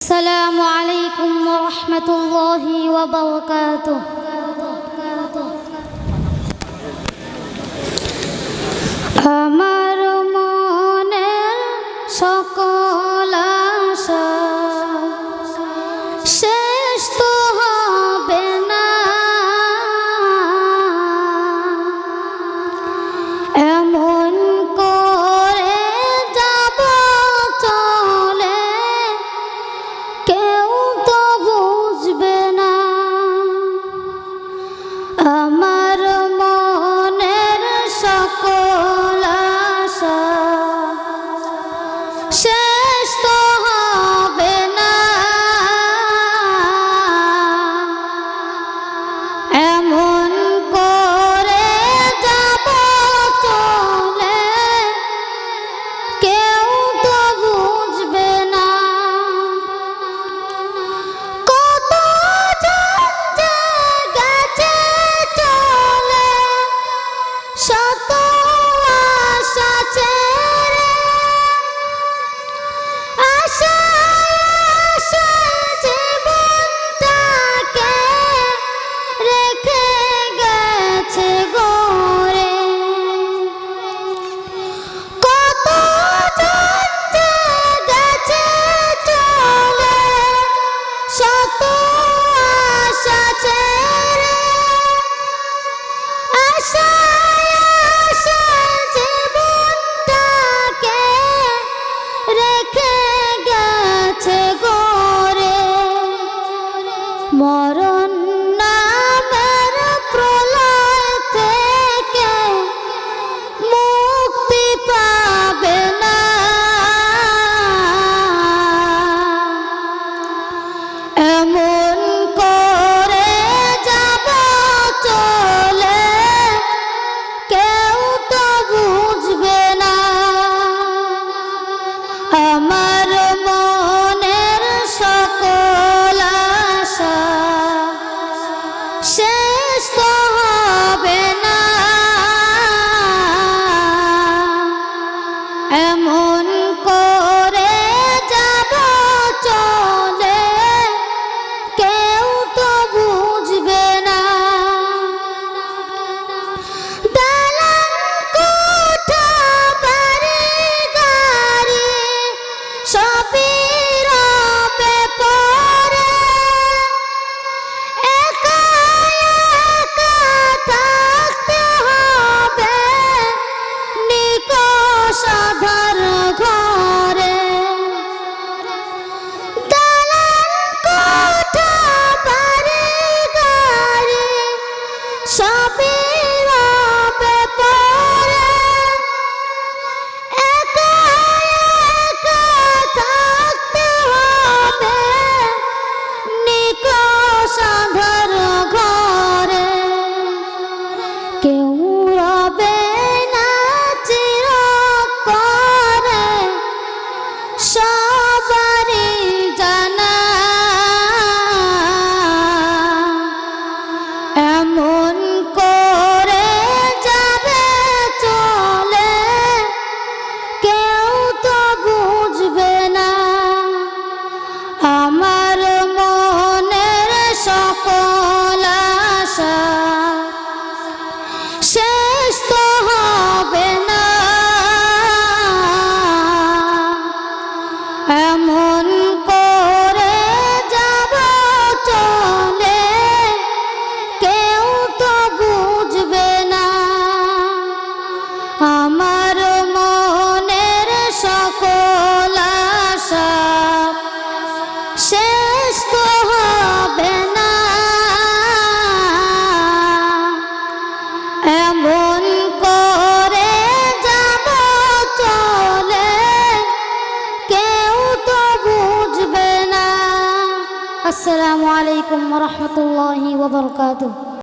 السلام عليكم ورحمة الله وبركاته আমার মনের সকল আশা শেষ তো হবে না, এমন করে যাব চলে কেউ তো বুঝবে না। আমার মনের সকল আশা শেষ তো হবে না, এমন করে যাব চলে কেউ তো বুঝবে না। কত জন গেছে চলে শত আশা ছেড়ে, আশায় আশায় জীবনটাকে রেখে গেছে গড়ে। কত জন গেছে চলে শত আশা ছেড়ে, আশায় আশায় জীবনটাকে রেখে গেছে গড়ে। মরণ নামের প্রলয় থেকে মুক্তি পাবে না, এমন করে যাব চলে কেউ তো বুঝবে না। আমার মনের সকল আশা শেষ তো হবে না, এমন করে যাব চলে কেউ তো বুঝবে না। দালান কোঠা বাড়ি গাড়ি সবই রবে পরে, একা একা থাকতে হবে নিকষ আঁধার ঘরে। দালান কোঠা বাড়ি গাড়ি সবই রবে পরে, একা একা থাকতে হবে নিকষ আঁধার ঘরে। কেউ রবে না চিরতরে সবারই জানা, এমন করে যাবে চলে কেউ তো বুঝবে না। আমার মনের সকল আশা শেষ তো হবে না, এমন করে যাব চলে কেউ তো বুঝবে না। আমার মনের সকল আশা শেষ তো হবে না, এমন করে যাব চলে কেউ তো বুঝবে না। আসসালামু আলাইকুম ওয়া রাহমাতুল্লাহি ওয়া বারাকাতুহু।